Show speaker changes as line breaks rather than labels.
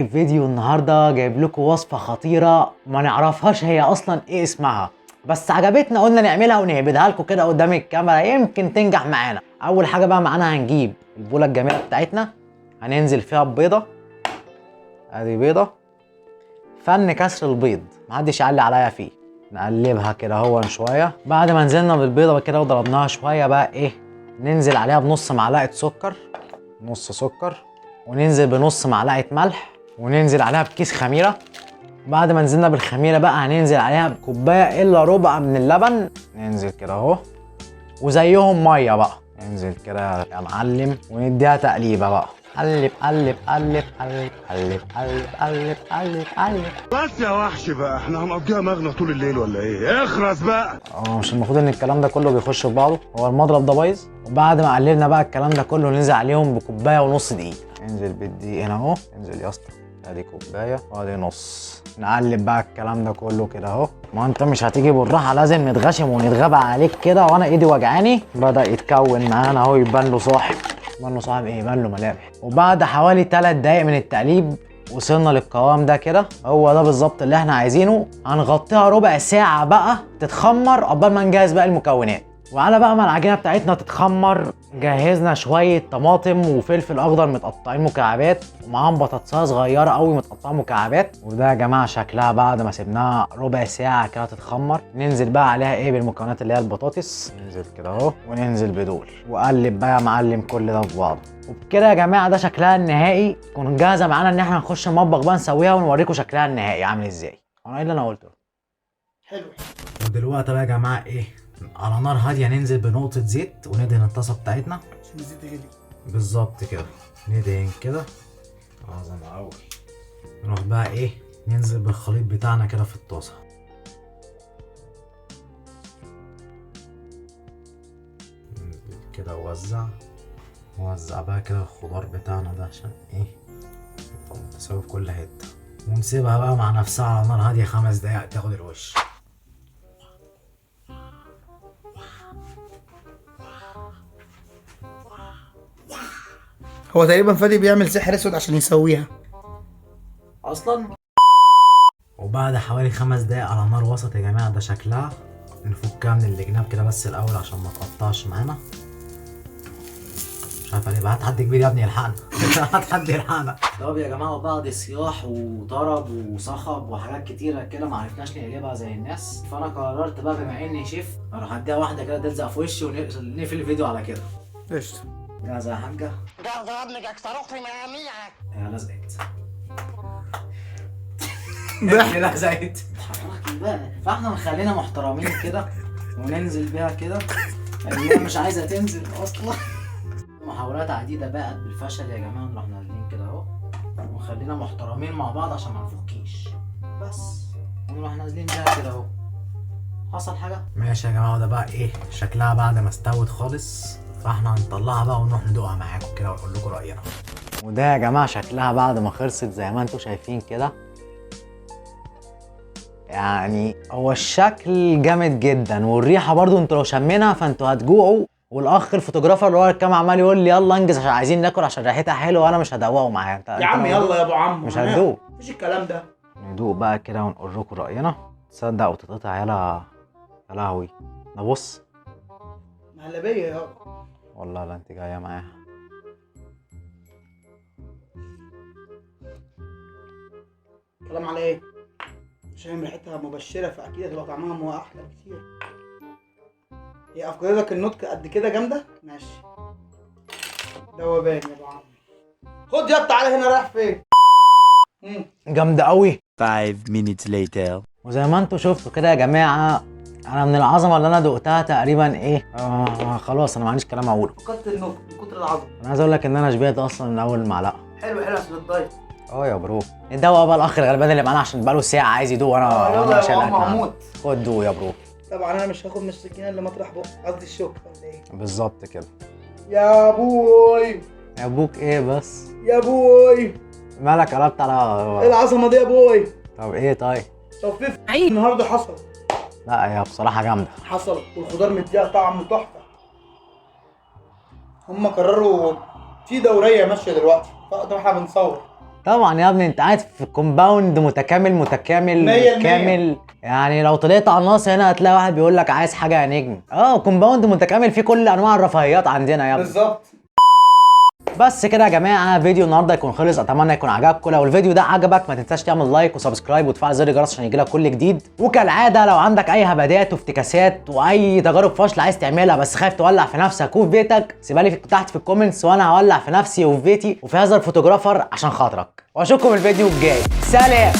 الفيديو النهارده جايب لكم وصفه خطيره ما نعرفهاش هي اصلا ايه اسمها، بس عجبتنا قلنا نعملها ونهبدها لكم كده قدام الكاميرا يمكن تنجح معانا. اول حاجه بقى معانا هنجيب البوله الجميله بتاعتنا، هننزل فيها ببيضه. ادي بيضه، فن كسر البيض محدش يعلي عليا فيه. نقلبها كده هو شويه. بعد ما نزلنا بالبيضه كده وضربناها شويه بقى ايه، ننزل عليها بنص معلقه سكر، نص سكر، وننزل بنص معلقه ملح، وننزل عليها بكيس خميره. بعد ما نزلنا بالخميره بقى هننزل عليها بكوبايه الا ربع من اللبن، ننزل كده اهو، وزيهم ميه بقى، ننزل كده يا معلم ونديها تقليبه بقى. قلب قلب قلب قلب قلب قلب قلب قلب قلب.
بس يا وحش بقى، احنا هنقضيها مغنى طول الليل ولا ايه؟ اخرس بقى.
مش المفروض ان الكلام ده كله بيخش في بعضه؟ هو المضرب ده بايظ. وبعد ما قلبنا بقى الكلام ده كله ننزل عليهم بكوبايه ونص دقيق. ننزل بالدقيق هنا اهو، انزل يا اسطى، ادي كوبايه وادي نص. نقلب بقى الكلام ده كله كده اهو. ما انت مش هتيجي بالراحه، لازم نتغشم ونتغابى عليك كده، وانا ايدي وجعاني. بدا يتكون معانا اهو، يبان له صاحب. يبان له صاحب ايه؟ يبان له ملامح. وبعد حوالي 3 دقايق من التقليب وصلنا للقوام ده كده، هو ده بالظبط اللي احنا عايزينه. هنغطيها ربع ساعه بقى تتخمر قبل ما نجهز باقي المكونات. وعلى بقى ما العجينه بتاعتنا تتخمر، جهزنا شويه طماطم وفلفل اخضر متقطعين مكعبات، ومعاهم بطاطسايه صغيره قوي متقطعه مكعبات. وده يا جماعه شكلها بعد ما سيبناها ربع ساعه كده تتخمر. ننزل بقى عليها ايه بالمكونات اللي هي البطاطس، ننزل كده اهو وننزل بدول، وقلب بقى يا معلم كل ده في بعضه. وبكده يا جماعه ده شكلها النهائي. تكون جاهزه معانا ان احنا نخش المطبخ بقى نسويها ونوريكم شكلها النهائي عامل ازاي. انا ايه اللي انا قلته؟
حلو.
ودلوقتي بقى يا جماعه ايه، على نار هاديه ننزل بنقطه زيت وندهن الطاسه بتاعتنا
عشان الزيت غلي.
بالظبط كده، ندهن كده عظمه قوي. نروح بقى ايه، ننزل بالخليط بتاعنا كده في الطاسه. كده ووزع بقى كده الخضار بتاعنا ده عشان ايه تساوي في كل حته، ونسيبها بقى مع نفسها على نار هاديه 5 دقايق تاخد الوش.
هو تقريبا فادي بيعمل سحر اسود عشان يسويها
اصلا. وبعد حوالي 5 دقايق على نار وسط يا جماعه ده شكلها. نفكها من الجناب كده بس الاول عشان ما تقطعش معانا. مش عارف ليه، هات حد كبير يا ابني يلحقنا. هات حد يلحقنا. طب يا جماعه بعد صياح وطرب وصخب وحاجات كتيره كده ما عرفناش نقلبها زي الناس، فانا قررت بقى بما اني شيف اروح اديها واحده كده تلزق في وشي ونقفل الفيديو على كده.
قشطه.
جاهزه يا حاجه؟
جاهزة يا ابنك صاروخ في مياميك.
هي لزقت.
ضحك.
كده لزقت. بقى فاحنا خلينا محترمين كده وننزل بيها كده. هي مش عايزه تنزل اصلا. محاولات عديده بقت بالفشل يا جماعه. نروح نازلين كده اهو وخلينا محترمين مع بعض عشان ما نفكيش بس، ونروح نازلين بيها كده اهو. حصل حاجه؟ ماشي يا جماعه. ده بقى ايه شكلها بعد ما استوت خالص، فاحنا هنطلعها بقى ونروح ندوقها معاكم كده ونقول لكم راينا. وده يا جماعه شكلها بعد ما خلصت زي ما انتم شايفين كده. يعني هو الشكل جامد جدا، والريحه برضو انتوا لو شمينها فانتوا هتجوعوا. والاخ الفوتوغرافر اللي ورا الكاميرا عمال يقول لي يلا انجز عشان عايزين ناكل عشان ريحتها حلوه، وانا مش هدوقه معايا. انت
يا عم
لو
يلا يا ابو عم،
مش هتدوق.
مفيش الكلام ده.
ندوق بقى كده ونقول لكم راينا. تصدق وتتقطع يلا. يا لهوي ده بص.
مهلبيه يابا.
والله لا انت جايه معاها.
كلام على ايه؟ عشان ريحتها مبشره فاكيد هتبقى طعمها مو احلى بكتير. هي افكارك النطق قد كده جامده؟ ماشي. دوبان يا ابو عم. خد يا تعالى هنا، رايح فين؟
جامده قوي.
5 minutes later.
وزي ما انتوا شفتوا كده يا جماعه، انا من العظمه اللي انا دقتها تقريبا ايه خلاص انا ما عنديش كلام اقوله.
فقدت النطق من كتر العظمه.
انا عايز اقول لك ان انا شبعت اصلا من اول معلقه.
حلو حلو عشان الدايت.
يا برو. ندوق بقى الاخ الغلبان اللي معانا عشان بقاله ساعه عايز يدوق وانا
يلا يا
شايل
ابو عم
الاكل عنه.
هموت.
خد دوق يا برو.
طبعا انا مش هاخد من السكينه اللي مطرح بق، قصدي الشوك ولا ايه؟
بالظبط كده.
يا بوي.
يا ابوك ايه بس؟
يا بوي.
مالك قلبت
ايه
على؟
العظمه دي يا بوي؟
طب ايه طيب؟
توفيق النهارده حصل.
لا هي بصراحه جامده.
حصل والخضار مديها طعم تحفه. هم قرروا في دوريه ماشيه دلوقتي وقت ما احنا بنصور،
طبعا يا ابني انت قاعد في كومباوند متكامل متكامل
100%.
كامل. يعني لو طلعت على الناصر هنا هتلاقي واحد بيقول لك عايز حاجه يا نجم. كومباوند متكامل فيه كل انواع الرفاهيات عندنا يا ابني.
بالظبط.
بس كده يا جماعه فيديو النهارده يكون خلص، اتمنى يكون عجبكم. لو الفيديو ده عجبك ما تنساش تعمل لايك وسبسكرايب وتفعل زر الجرس عشان يجيلك كل جديد. وكالعاده لو عندك اي هبدات وافتكاسات واي تجارب فاشله عايز تعملها بس خايف تولع في نفسك وفي بيتك، سيبها لي تحت في الكومنتس وانا هولع في نفسي وفي بيتي وفي هذا الفوتوغرافر عشان خاطرك. واشوفكم الفيديو الجاي. سلام.